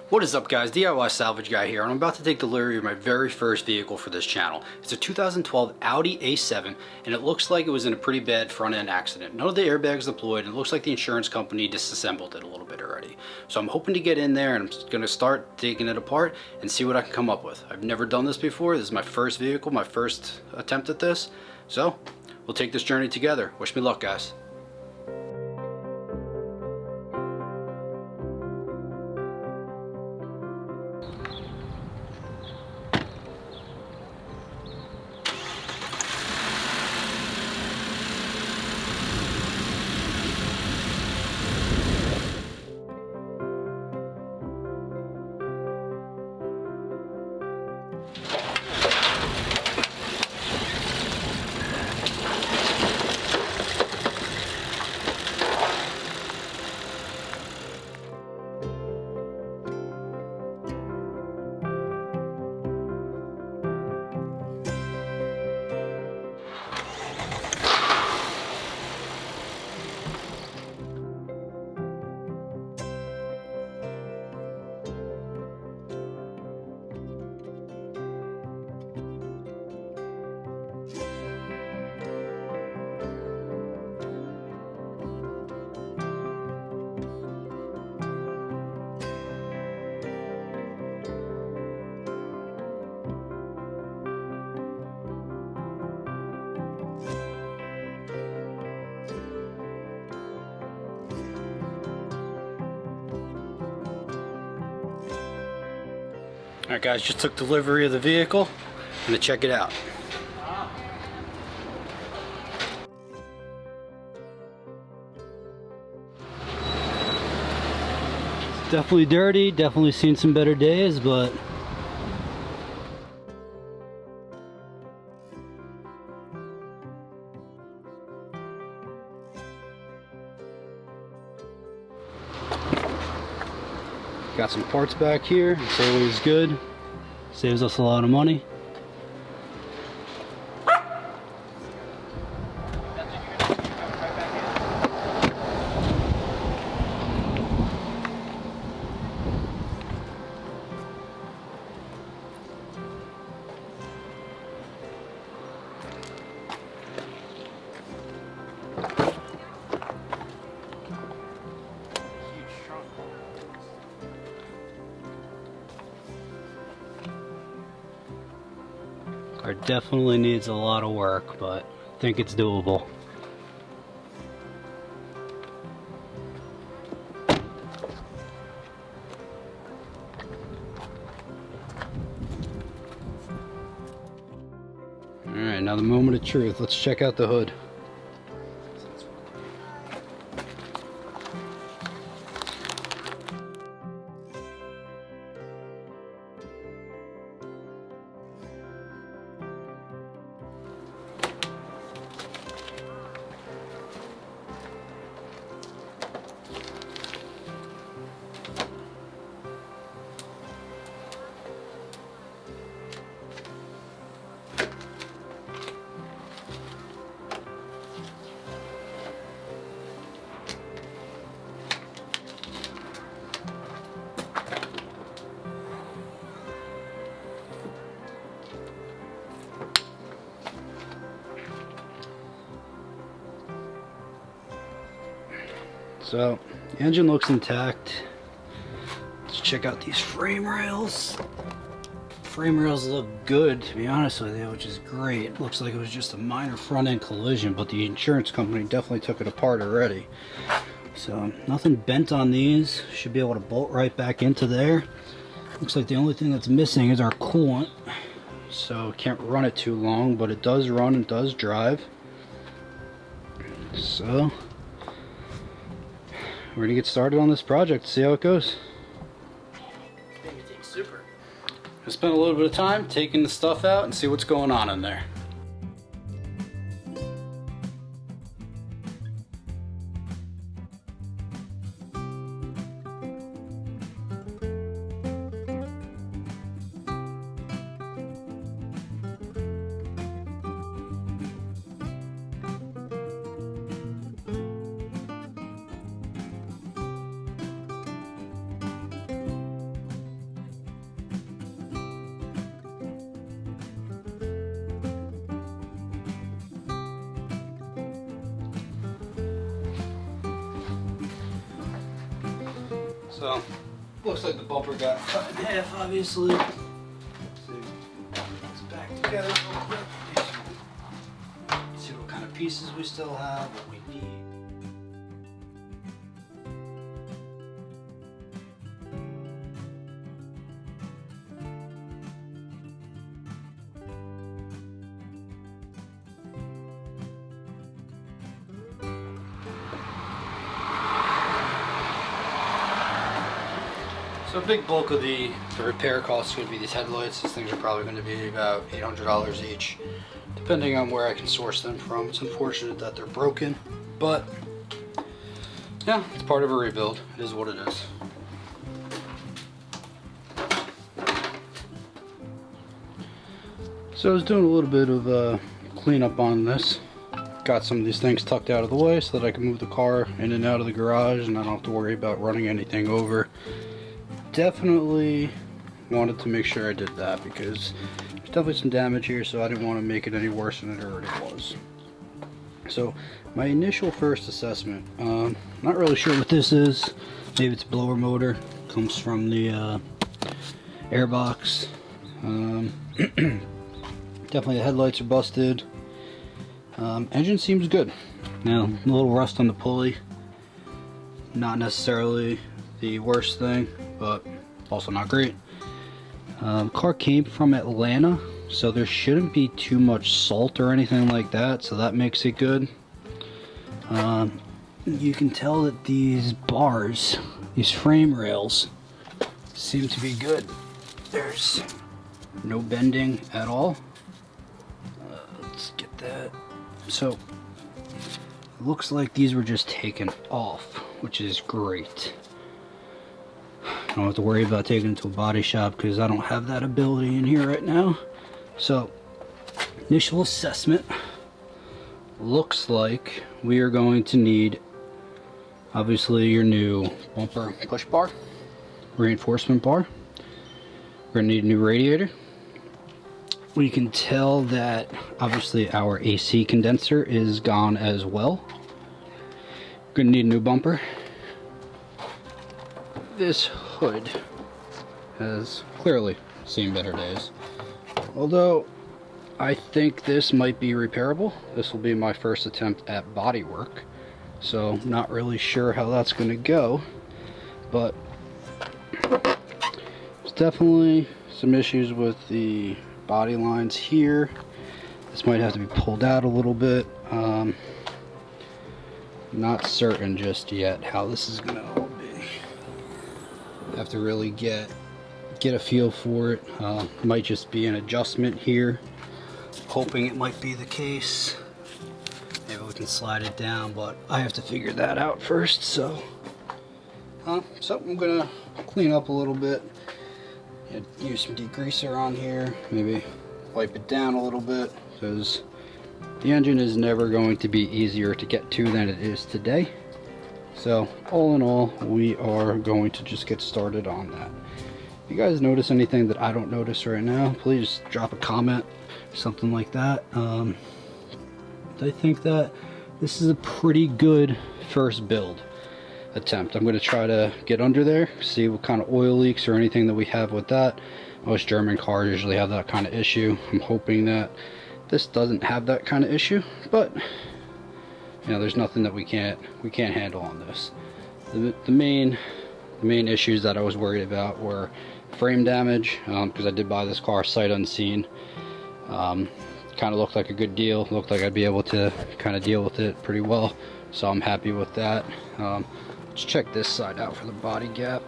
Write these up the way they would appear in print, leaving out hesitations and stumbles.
What is up, guys? DIY Salvage Guy here, and I'm about to take delivery of my very first vehicle for this channel. It's a 2012 Audi A7, and it looks like it was in a pretty bad front-end accident. None of the airbags deployed, and it looks like the insurance company disassembled it a little bit already. So I'm hoping to get in there, and I'm just going to start taking it apart and see what I can come up with. I've never done this before. This is my first vehicle, my first attempt at this. So we'll take this journey together. Wish me luck, guys. Alright guys, just took delivery of the vehicle. I'm gonna check it out. Definitely dirty, definitely seen some better days, but got some parts back here. It's always good. Saves us a lot of money. Car definitely needs a lot of work, but I think it's doable. Alright, now the moment of truth. Let's check out the hood. So, the engine looks intact. Let's check out these frame rails. Frame rails look good, to be honest with you, which is great. Looks like it was just a minor front end collision, but the insurance company definitely took it apart already. So, nothing bent on these. Should be able to bolt right back into there. Looks like the only thing that's missing is our coolant. So, can't run it too long, but it does run and does drive. So, we're gonna get started on this project, see how it goes. Everything's super. I spent a little bit of time taking the stuff out and see what's going on in there. So, looks like the bumper got cut in half, obviously. So, it's back together real quick. See what kind of pieces we still have, what we need. So a big bulk of the repair cost is going to be these headlights. These things are probably going to be about $800 each, depending on where I can source them from. It's unfortunate that they're broken, but yeah, it's part of a rebuild. It is what it is. So I was doing a little bit of cleanup on this. Got some of these things tucked out of the way so that I can move the car in and out of the garage and I don't have to worry about running anything over. Definitely wanted to make sure I did that because there's definitely some damage here, so I didn't want to make it any worse than it already was. So my initial first assessment, not really sure what this is. Maybe it's a blower motor, comes from the airbox. Definitely the headlights are busted. Engine seems good. Now a little rust on the pulley, not necessarily the worst thing, but also not great. Car came from Atlanta, so there shouldn't be too much salt or anything like that, so that makes it good. You can tell that these bars, these frame rails, seem to be good. There's no bending at all. Let's get that. So it looks like these were just taken off, which is great. I don't have to worry about taking it to a body shop because I don't have that ability in here right now. So, initial assessment looks like we are going to need, obviously, your new bumper push bar, reinforcement bar. We're going to need a new radiator. We can tell that, obviously, our AC condenser is gone as well. We're going to need a new bumper. This hood has clearly seen better days, although I think this might be repairable. This will be my first attempt at body work, so not really sure how that's going to go, but there's definitely some issues with the body lines here. This might have to be pulled out a little bit. Not certain just yet how this is going to all be. Have to really get a feel for it. Might just be an adjustment here. Hoping it might be the case. Maybe we can slide it down, but I have to figure that out first. So I'm gonna clean up a little bit. Use some degreaser on here. Maybe wipe it down a little bit because the engine is never going to be easier to get to than it is today. So all in all, we are going to just get started on that. If you guys notice anything that I don't notice right now, please drop a comment, something like that. I think that this is a pretty good first build attempt. I'm going to try to get under there, see what kind of oil leaks or anything that we have with that. Most German cars usually have that kind of issue. I'm hoping that this doesn't have that kind of issue, but you know, there's nothing that we can't handle on this. The main issues that I was worried about were frame damage, because I did buy this car sight unseen. Kind of looked like a good deal. Looked like I'd be able to kind of deal with it pretty well, so I'm happy with that. Let's check this side out for the body gap.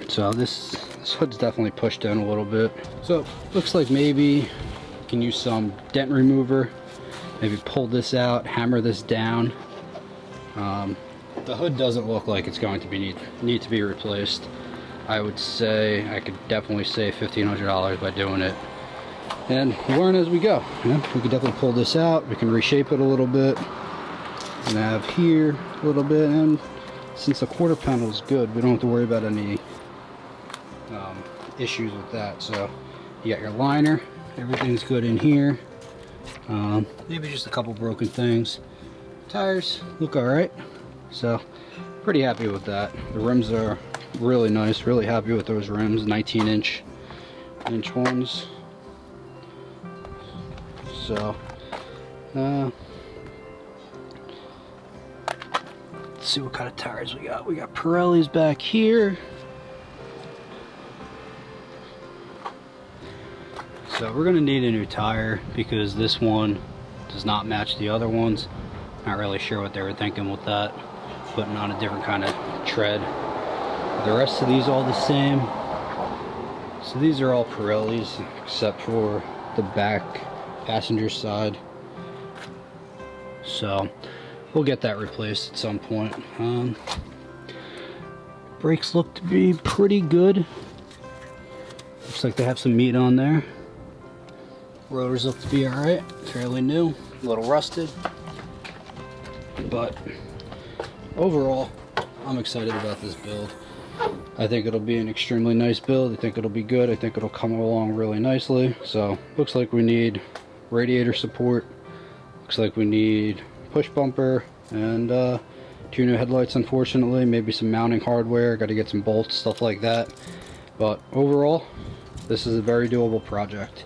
So this hood's definitely pushed in a little bit. So looks like maybe you can use some dent remover, maybe pull this out, hammer this down. The hood doesn't look like it's going to be need to be replaced. I would say, I could definitely save $1,500 by doing it. And learn as we go. Yeah, we can definitely pull this out, we can reshape it a little bit. And have here a little bit, and since the quarter panel is good, we don't have to worry about any issues with that. So you got your liner, everything's good in here. Maybe just a couple broken things. Tires look all right, so pretty happy with that. The rims are really nice, really happy with those rims, 19-inch ones. So let's see what kind of tires we got. We got Pirellis back here. So we're gonna need a new tire because this one does not match the other ones. Not really sure what they were thinking with that, putting on a different kind of tread. The rest of these all the same. So these are all Pirellis except for the back passenger side. So we'll get that replaced at some point. Brakes look to be pretty good. Looks like they have some meat on there. Rotors look to be alright, fairly new, a little rusted, but overall I'm excited about this build. I think it'll be an extremely nice build. I think it'll be good. I think it'll come along really nicely. So looks like we need radiator support, looks like we need push bumper, and 2 new headlights unfortunately, maybe some mounting hardware, got to get some bolts, stuff like that. But overall this is a very doable project.